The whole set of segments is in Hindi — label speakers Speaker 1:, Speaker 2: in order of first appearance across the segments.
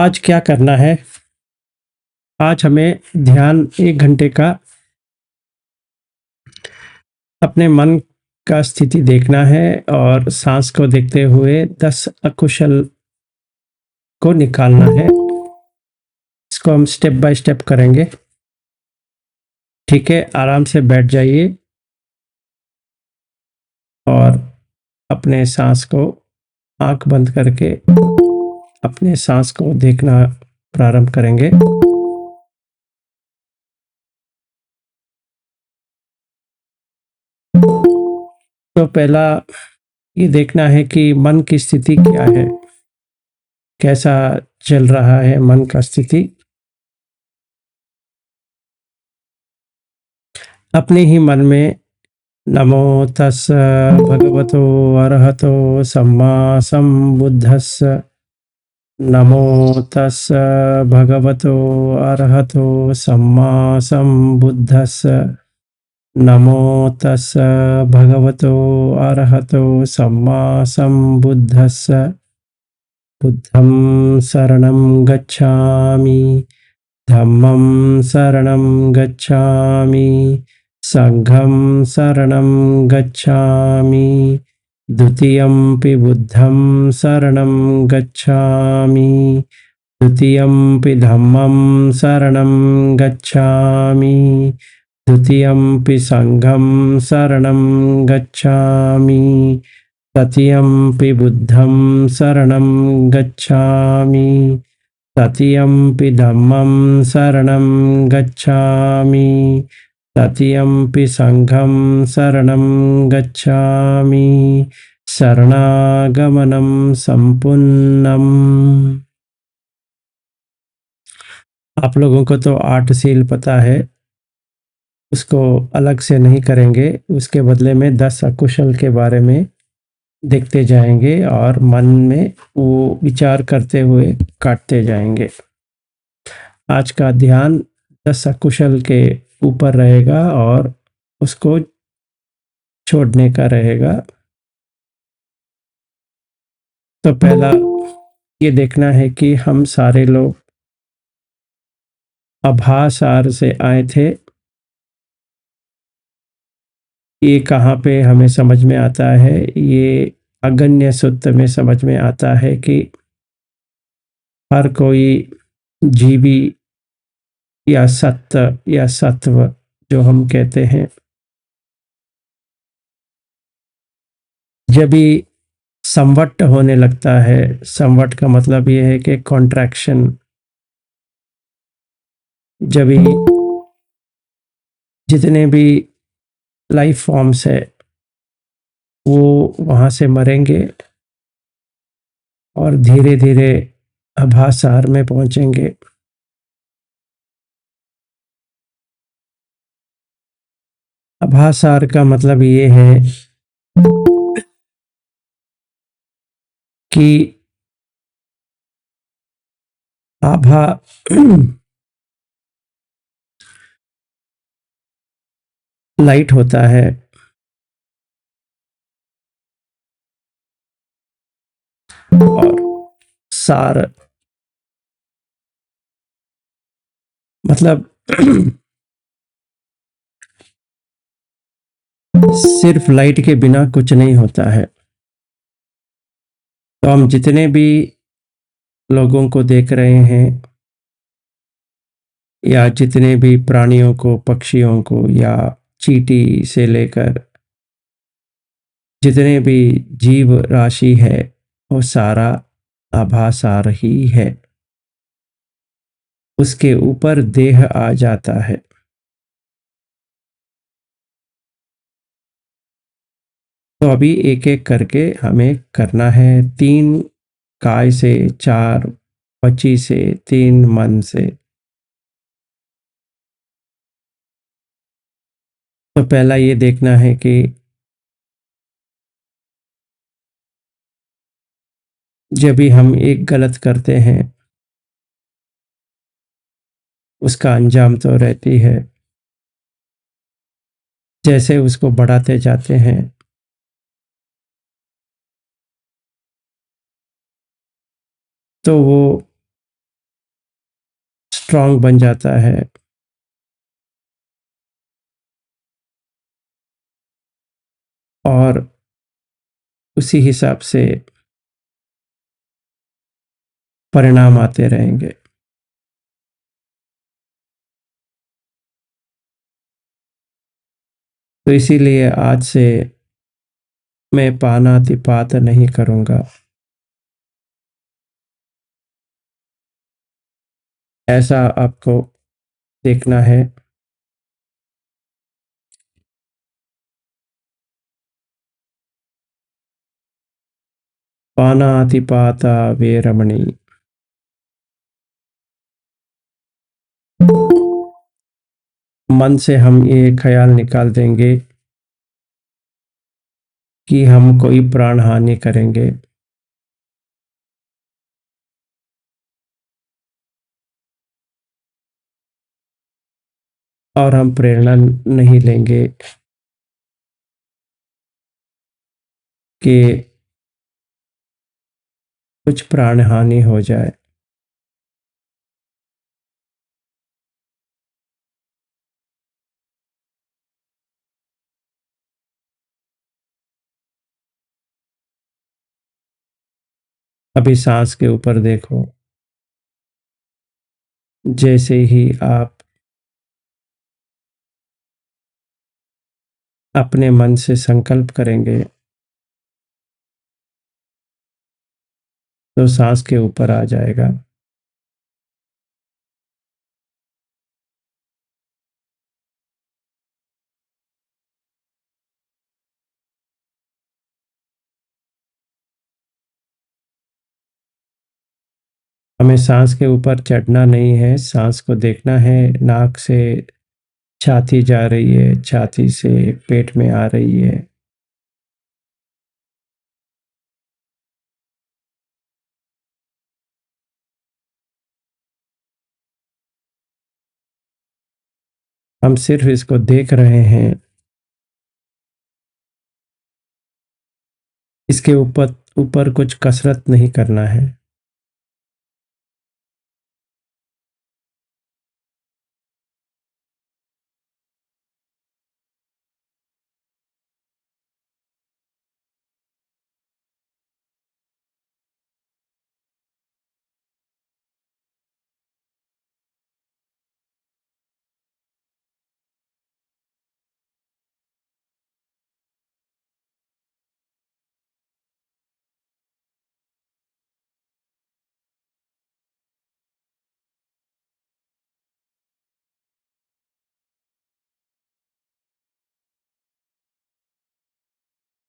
Speaker 1: आज क्या करना है? आज हमें ध्यान 1 घंटे का अपने मन का स्थिति देखना है और साँस को देखते हुए 10 अकुशल को निकालना है। इसको हम स्टेप बाय स्टेप करेंगे। ठीक है, आराम से बैठ जाइए और अपने साँस को आँख बंद करके अपने साँस को देखना प्रारंभ करेंगे। तो पहला ये देखना है कि मन की स्थिति क्या है? कैसा चल रहा है मन का स्थिति? अपने ही मन में नमो तस् भगवतो अरहतो सम्मा सम्बुद्धस्स। नमो तस् भगवतो अरहतो सम्मा सम्बुद्धस्स। नमो तस् भगवतो अरहतो सम्मा सम्बुद्धस्स। बुद्धं शरणं गच्छामि, धम्मं शरणं गच्छामि, संघं शरणं गच्छामि, द्वितीयंपि बुद्धं शरणं गच्छामि, द्वितीयंपि धम्मं शरणं गच्छामि, द्वितीयंपि संघं शरणं गच्छामि, तृतीयंपि बुद्धं शरणं गच्छामि, तृतीयंपि धम्मं शरणं गच्छामि, तृतीयंपि संघं शरणं गच्छामि। शरणागमनं संपूर्णम्। आप लोगों को तो 8 सील पता है, उसको अलग से नहीं करेंगे, उसके बदले में 10 अकुशल के बारे में देखते जाएंगे और मन में वो विचार करते हुए काटते जाएंगे। आज का ध्यान 10 अकुशल के ऊपर रहेगा और उसको छोड़ने का रहेगा। तो पहला ये देखना है कि हम सारे लोग आभासार से आए थे। ये कहाँ पे हमें समझ में आता है? ये अगन्य सूत्र में समझ में आता है कि हर कोई जीवी या सत्य या सत्व जो हम कहते हैं, जब भी संवट होने लगता है, संवट का मतलब ये है कि कॉन्ट्रैक्शन, जब भी जितने भी लाइफ फॉर्म्स है वो वहाँ से मरेंगे और धीरे धीरे आभासार में पहुँचेंगे। आभासार का मतलब ये है कि आभा लाइट होता है और सार मतलब सिर्फ लाइट के बिना कुछ नहीं होता है। तो हम जितने भी लोगों को देख रहे हैं या जितने भी प्राणियों को, पक्षियों को या चींटी से लेकर जितने भी जीव राशि है, वो सारा आभासार ही है। उसके ऊपर देह आ जाता है। तो अभी एक एक करके हमें करना है। 3 काय से, 4 वची से, 3 मन से। तो पहला ये देखना है कि जब भी हम एक गलत करते हैं उसका अंजाम तो रहती है। जैसे उसको बढ़ाते जाते हैं तो वो स्ट्रॉन्ग बन जाता है और उसी हिसाब से परिणाम आते रहेंगे। तो इसीलिए आज से मैं पानातिपात नहीं करूँगा। ऐसा आपको देखना है। पानातिपाता वेरमणि। मन से हम ये ख़्याल निकाल देंगे कि हम कोई प्राण हानि करेंगे। और हम प्रेरणा नहीं लेंगे कि कुछ प्राण हानि हो जाए। अभी सांस के ऊपर देखो। जैसे ही आप अपने मन से संकल्प करेंगे तो सांस के ऊपर आ जाएगा। हमें सांस के ऊपर चढ़ना नहीं है, सांस को देखना है। नाक से छाती जा रही है, छाती से पेट में आ रही है। हम सिर्फ इसको देख रहे हैं। इसके ऊपर ऊपर कुछ कसरत नहीं करना है।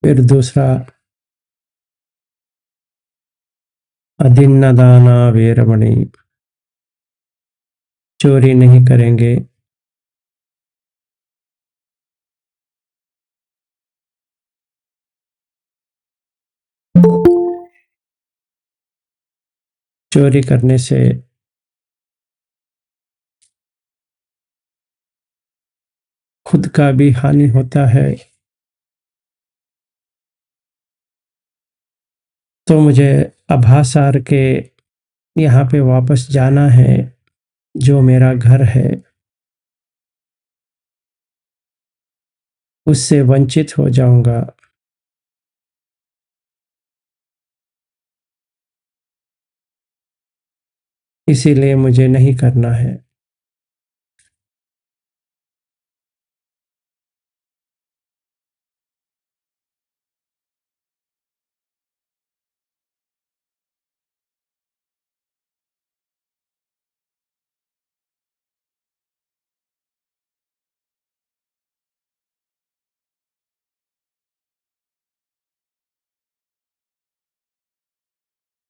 Speaker 1: फिर दूसरा, अदिन्नदाना वेरमणि। चोरी नहीं करेंगे। चोरी करने से खुद का भी हानि होता है। तो मुझे आभासार के यहाँ पे वापस जाना है, जो मेरा घर है, उससे वंचित हो जाऊंगा। इसीलिए मुझे नहीं करना है।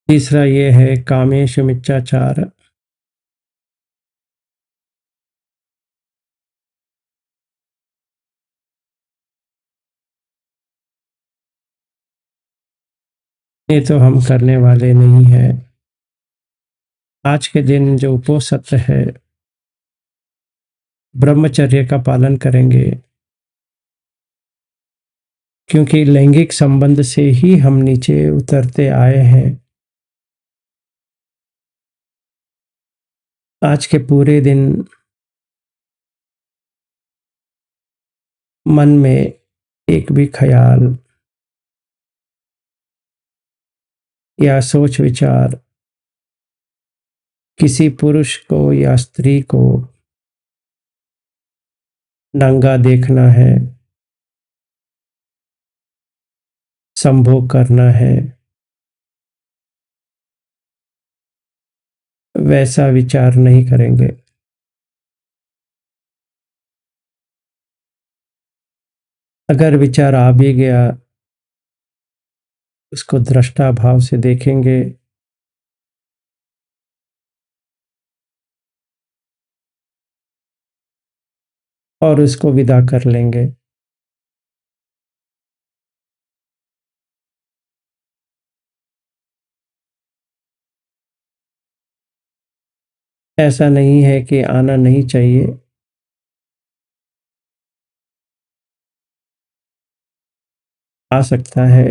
Speaker 1: तीसरा ये है कामेश मिथ्याचार। ये तो हम करने वाले नहीं हैं। आज के दिन जो उपोषित है, ब्रह्मचर्य का पालन करेंगे, क्योंकि लैंगिक संबंध से ही हम नीचे उतरते आए हैं। आज के पूरे दिन मन में एक भी ख़्याल या सोच विचार किसी पुरुष को या स्त्री को नंगा देखना है, संभोग करना है, वैसा विचार नहीं करेंगे। अगर विचार आ भी गया, उसको दृष्टा भाव से देखेंगे और उसको विदा कर लेंगे। ऐसा नहीं है कि आना नहीं चाहिए, आ सकता है।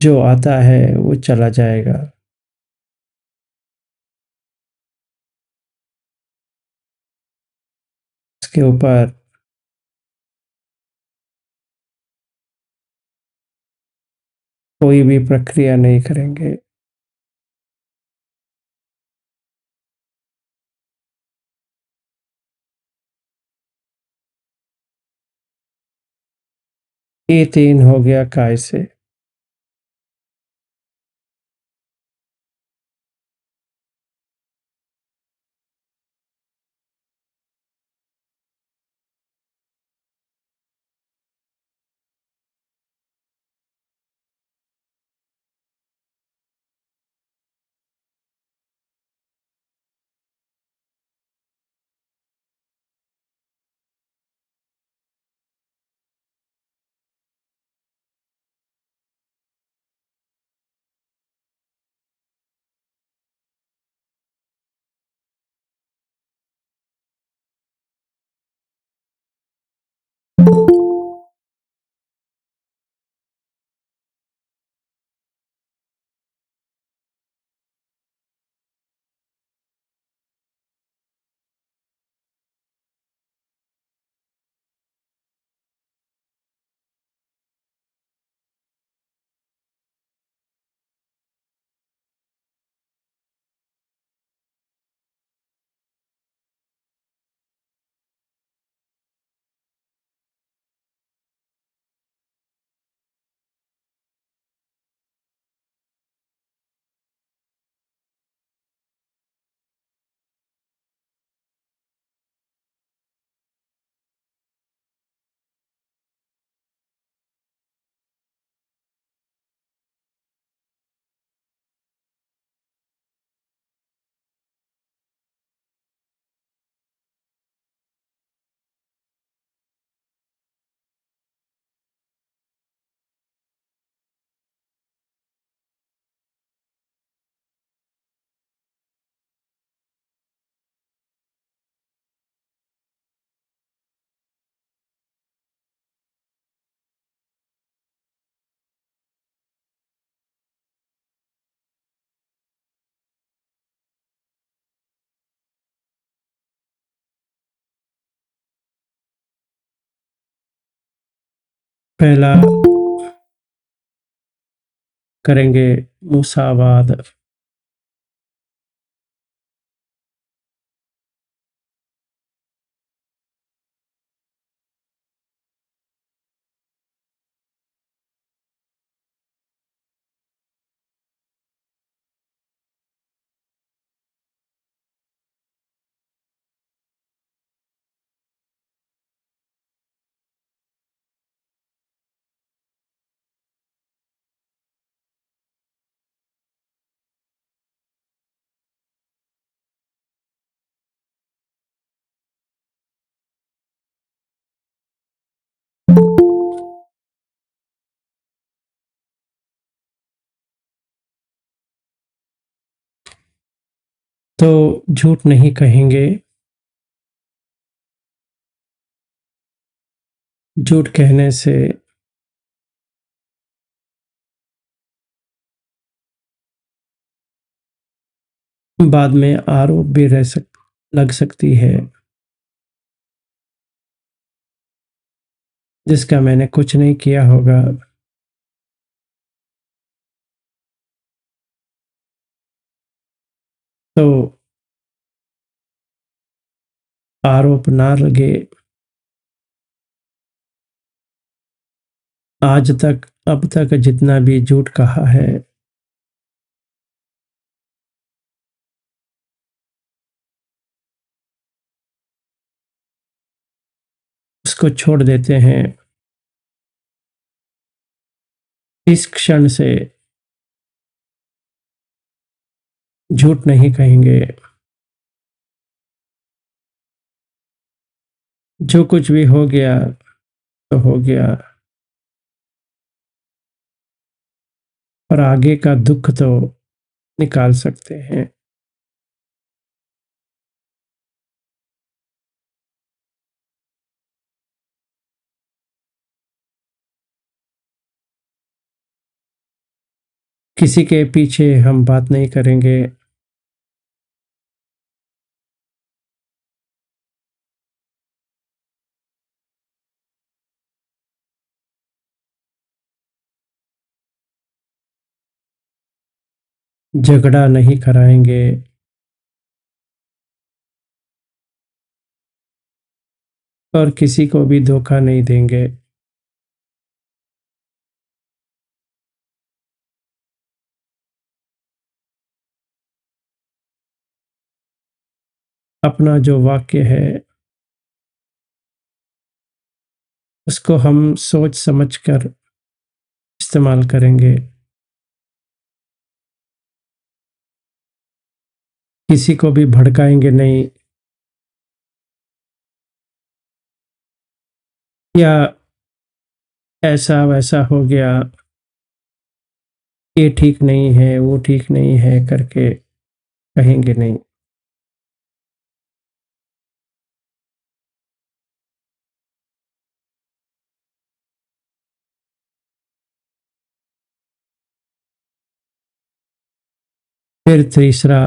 Speaker 1: जो आता है वो चला जाएगा। इसके ऊपर कोई भी प्रक्रिया नहीं करेंगे। ये 3 हो गया काय से। पहला करेंगे मुसावाद। तो झूठ नहीं कहेंगे, झूठ कहने से बाद में आरोप भी लग सकती है, जिसका मैंने कुछ नहीं किया होगा। तो आरोप ना लगे। आज तक, अब तक जितना भी झूठ कहा है, उसको छोड़ देते हैं। इस क्षण से झूठ नहीं कहेंगे। जो कुछ भी हो गया तो हो गया, और आगे का दुख तो निकाल सकते हैं। किसी के पीछे हम बात नहीं करेंगे। झगड़ा नहीं कराएंगे। और किसी को भी धोखा नहीं देंगे। अपना जो वाक्य है, उसको हम सोच समझ कर इस्तेमाल करेंगे। किसी को भी भड़काएंगे नहीं, या ऐसा वैसा हो गया, ये ठीक नहीं है, वो ठीक नहीं है करके कहेंगे नहीं। फिर तीसरा,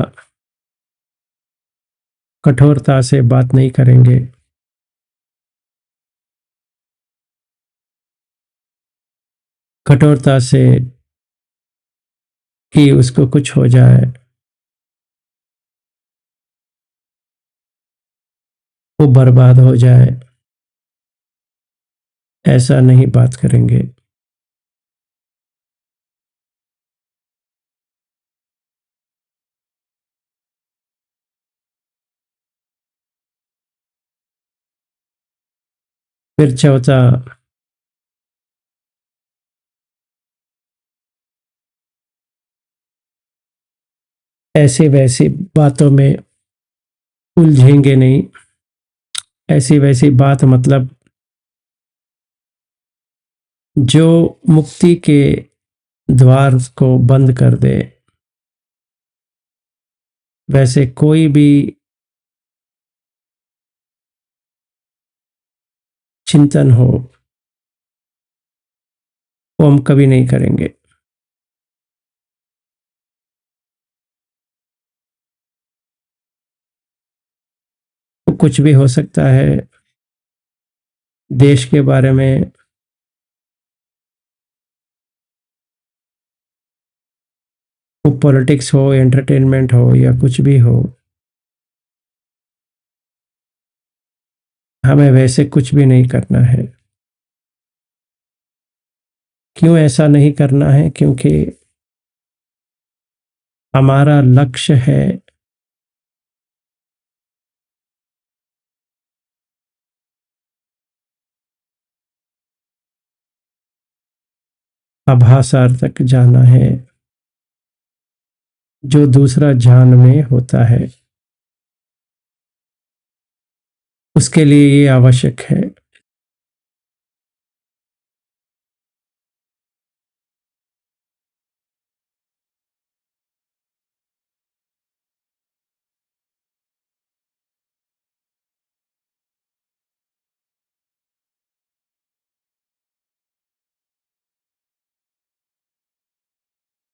Speaker 1: कठोरता से बात नहीं करेंगे। कठोरता से कि उसको कुछ हो जाए, वो बर्बाद हो जाए, ऐसा नहीं बात करेंगे। फिर चौथा, ऐसी वैसी बातों में उलझेंगे नहीं। ऐसी वैसी बात मतलब जो मुक्ति के द्वार को बंद कर दे, वैसे कोई भी चिंतन हो, वो हम कभी नहीं करेंगे। वो कुछ भी हो सकता है, देश के बारे में, वो पॉलिटिक्स हो, एंटरटेनमेंट हो, या कुछ भी हो। हमें वैसे कुछ भी नहीं करना है। क्यों ऐसा नहीं करना है? क्योंकि हमारा लक्ष्य है आभासार तक जाना है, जो दूसरा जान में होता है। उसके लिए ये आवश्यक है।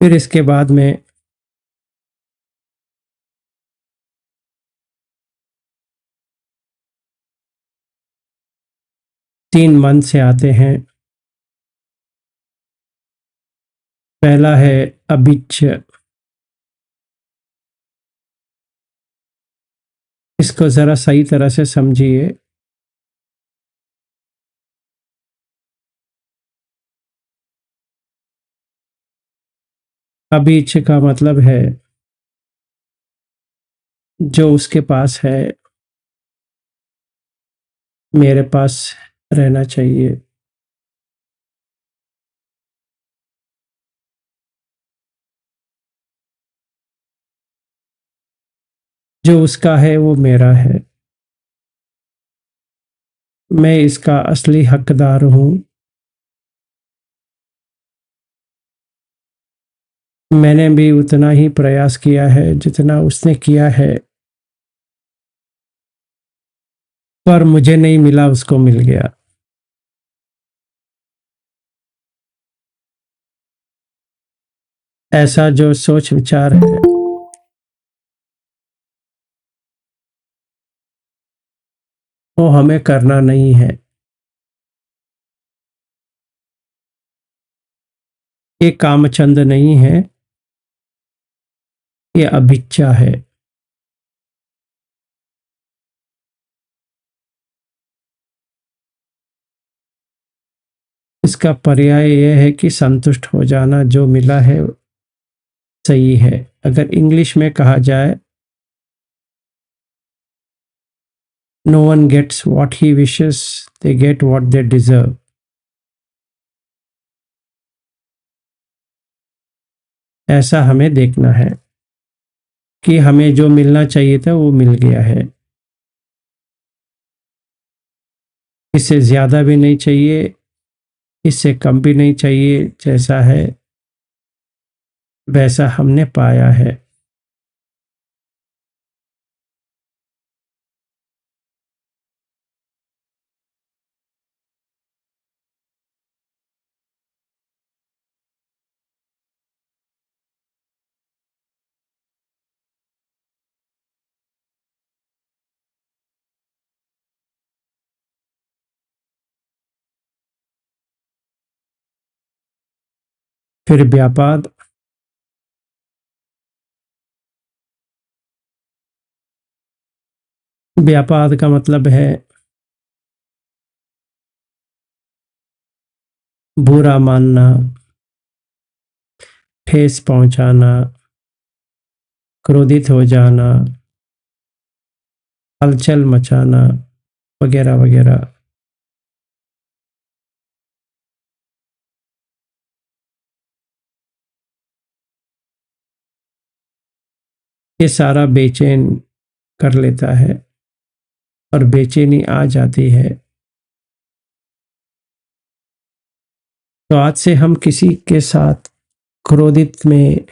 Speaker 1: फिर इसके बाद में 3 मंथ से आते हैं। पहला है अभिच। इसको ज़रा सही तरह से समझिए। अभिच का मतलब है जो उसके पास है मेरे पास रहना चाहिए। जो उसका है वो मेरा है। मैं इसका असली हकदार हूँ। मैंने भी उतना ही प्रयास किया है जितना उसने किया है, पर मुझे नहीं मिला, उसको मिल गया। ऐसा जो सोच विचार है वो हमें करना नहीं है। ये कामचंद नहीं है, ये अभिच्छा है। इसका पर्याय यह है कि संतुष्ट हो जाना, जो मिला है सही है। अगर इंग्लिश में कहा जाए, no one gets what he wishes, they get what they deserve. ऐसा हमें देखना है कि हमें जो मिलना चाहिए था वो मिल गया है। इससे ज़्यादा भी नहीं चाहिए, इससे कम भी नहीं चाहिए। जैसा है वैसा हमने पाया है। फिर व्यापाद। व्यापाद का मतलब है बुरा मानना, ठेस पहुंचाना, क्रोधित हो जाना, हलचल मचाना, वगैरह वगैरह। ये सारा बेचैन कर लेता है और बेचैनी आ जाती है। तो आज से हम किसी के साथ क्रोधित में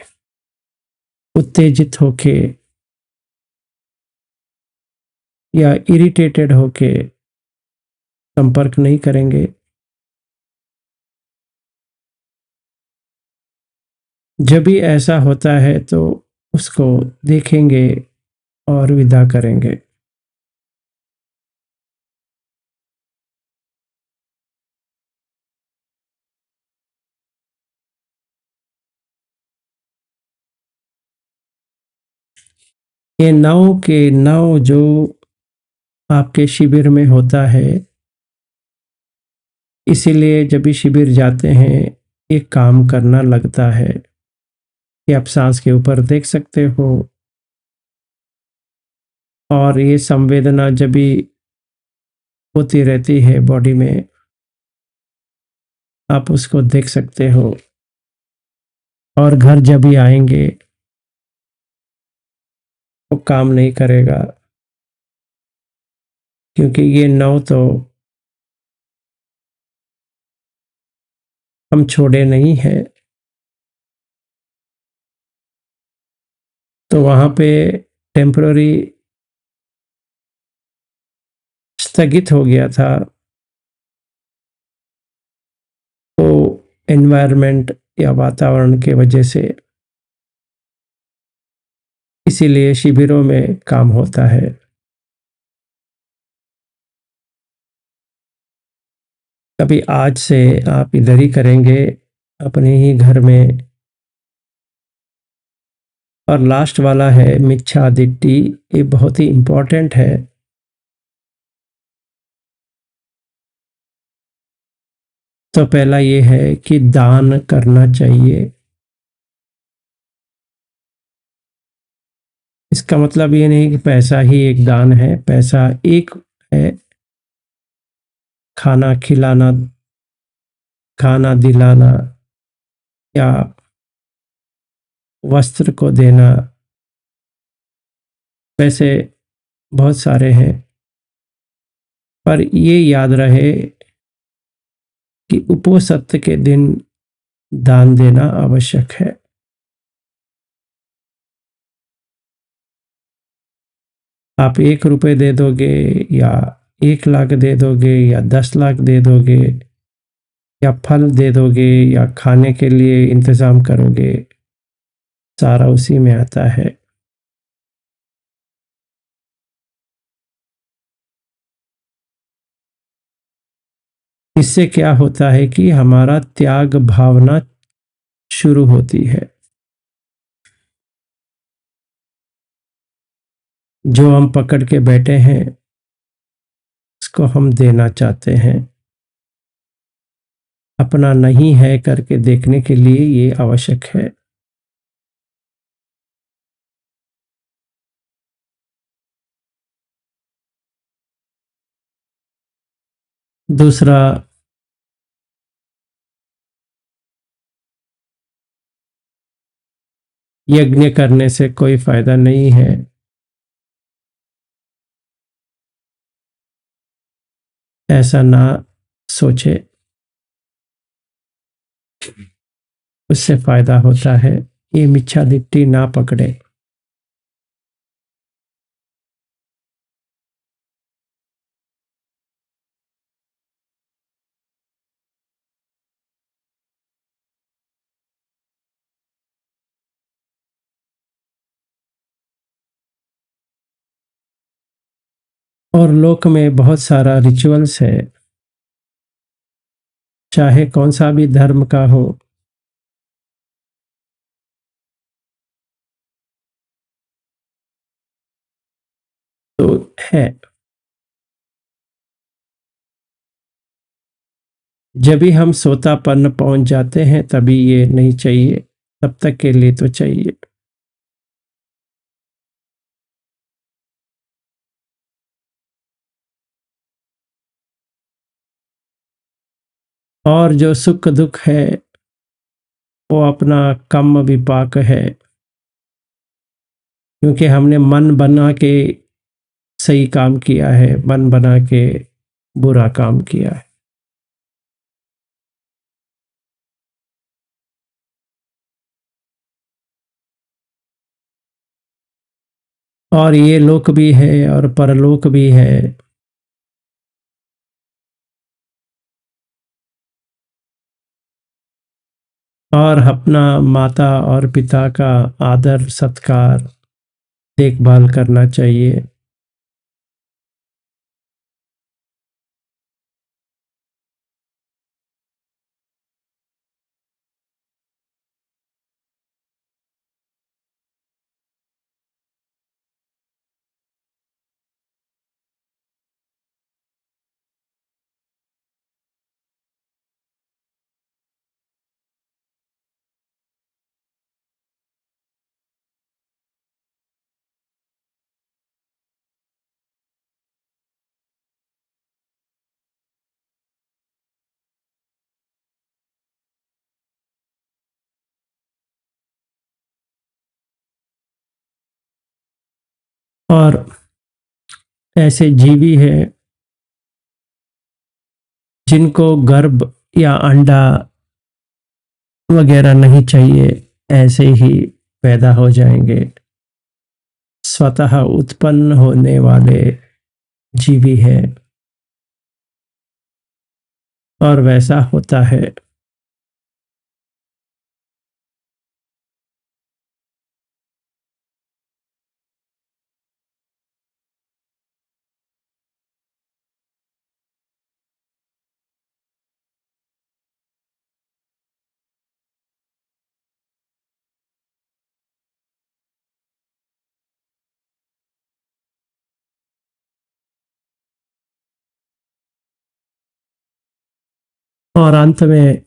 Speaker 1: उत्तेजित होके या इरिटेटेड होके संपर्क नहीं करेंगे। जब भी ऐसा होता है तो उसको देखेंगे और विदा करेंगे। ये 9 के 9 जो आपके शिविर में होता है, इसीलिए जब भी शिविर जाते हैं ये काम करना लगता है। ये आप सांस के ऊपर देख सकते हो। और ये संवेदना जब भी होती रहती है बॉडी में, आप उसको देख सकते हो। और घर जब भी आएंगे वो काम नहीं करेगा, क्योंकि ये 9 तो हम छोड़े नहीं है। तो वहाँ पे टेम्पररी स्थगित हो गया था। तो एनवायरनमेंट या वातावरण के वजह से इसीलिए शिविरों में काम होता है। कभी आज से आप इधर ही करेंगे, अपने ही घर में। और लास्ट वाला है मिच्छा दिट्ठी, ये बहुत ही इम्पोर्टेंट है। तो पहला ये है कि दान करना चाहिए। इसका मतलब ये नहीं कि पैसा ही एक दान है, पैसा एक है। खाना खिलाना, खाना दिलाना या वस्त्र को देना, वैसे बहुत सारे हैं। पर ये याद रहे कि उपोषत्य के दिन दान देना आवश्यक है। आप 1 रुपए दे दोगे या 1 लाख दे दोगे या 10 लाख दे दोगे या फल दे दोगे या खाने के लिए इंतजाम करोगे, सारा उसी में आता है। इससे क्या होता है कि हमारा त्याग भावना शुरू होती है। जो हम पकड़ के बैठे हैं, उसको हम देना चाहते हैं। अपना नहीं है करके देखने के लिए ये आवश्यक है। दूसरा, यज्ञ करने से कोई फायदा नहीं है। ऐसा ना सोचे, उससे फायदा होता है। ये मिच्छा दिट्ठी ना पकड़े। और लोक में बहुत सारा रिचुअल्स है, चाहे कौन सा भी धर्म का हो। तो है, जब भी हम सोतापन्न पहुंच जाते हैं तभी ये नहीं चाहिए, तब तक के लिए तो चाहिए। और जो सुख दुख है वो अपना कम विपाक है, क्योंकि हमने मन बना के सही काम किया है, मन बना के बुरा काम किया है। और ये लोक भी है और परलोक भी है। और अपना माता और पिता का आदर सत्कार देखभाल करना चाहिए। और ऐसे जीवी हैं जिनको गर्भ या अंडा वगैरह नहीं चाहिए, ऐसे ही पैदा हो जाएंगे। स्वतः उत्पन्न होने वाले जीवी है। और वैसा होता है। और अंत में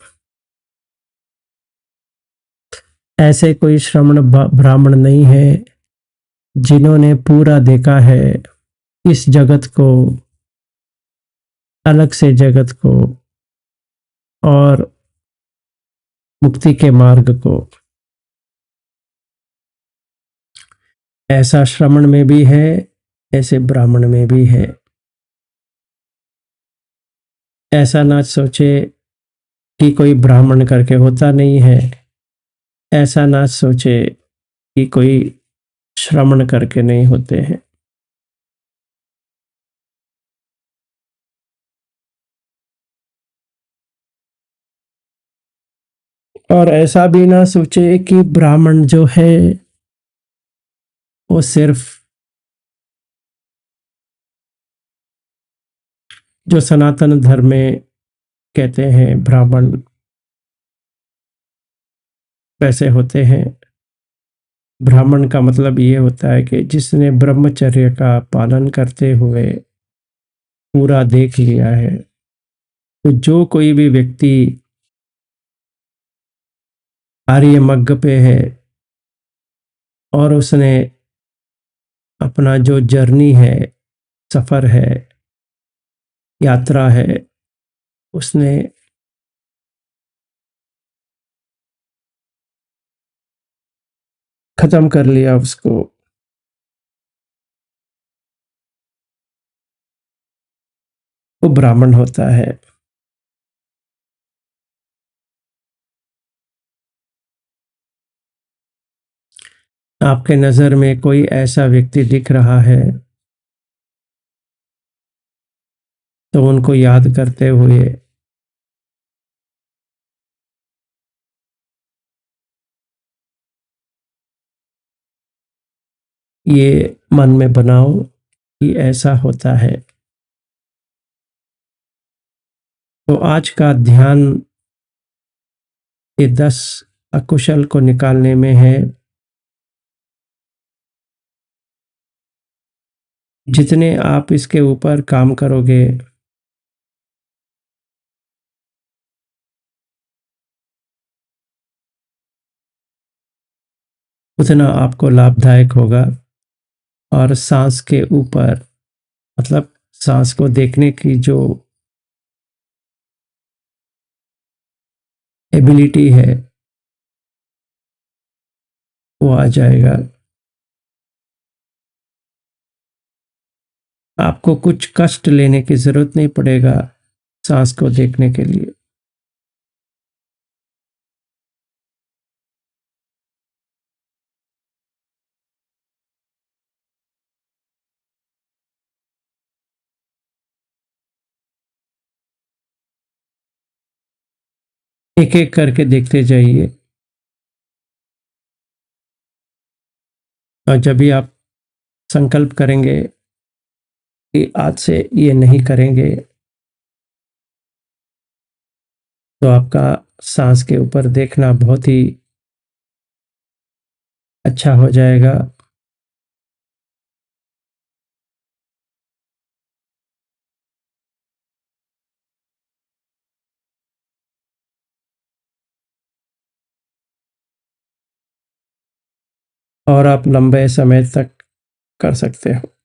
Speaker 1: ऐसे कोई श्रमण ब्राह्मण नहीं है जिन्होंने पूरा देखा है इस जगत को, अलग से जगत को और मुक्ति के मार्ग को। ऐसा श्रमण में भी है, ऐसे ब्राह्मण में भी है। ऐसा ना सोचे कि कोई ब्राह्मण करके होता नहीं है, ऐसा ना सोचे कि कोई श्रमण करके नहीं होते हैं। और ऐसा भी ना सोचे कि ब्राह्मण जो है वो सिर्फ जो सनातन धर्म में कहते हैं ब्राह्मण वैसे होते हैं। ब्राह्मण का मतलब ये होता है कि जिसने ब्रह्मचर्य का पालन करते हुए पूरा देख लिया है। तो जो कोई भी व्यक्ति आर्य मग्ग पे है और उसने अपना जो जर्नी है, सफ़र है, यात्रा है, उसने खत्म कर लिया उसको, वो ब्राह्मण होता है। आपके नज़र में कोई ऐसा व्यक्ति दिख रहा है तो उनको याद करते हुए ये मन में बनाओ कि ऐसा होता है। तो आज का ध्यान ये 10 अकुशल को निकालने में है। जितने आप इसके ऊपर काम करोगे उतना आपको लाभदायक होगा। और सांस के ऊपर मतलब सांस को देखने की जो एबिलिटी है वो आ जाएगा। आपको कुछ कष्ट लेने की ज़रूरत नहीं पड़ेगा सांस को देखने के लिए। एक एक करके देखते जाइए। और जब भी आप संकल्प करेंगे कि आज से ये नहीं करेंगे तो आपका सांस के ऊपर देखना बहुत ही अच्छा हो जाएगा। और आप लंबे समय तक कर सकते हो।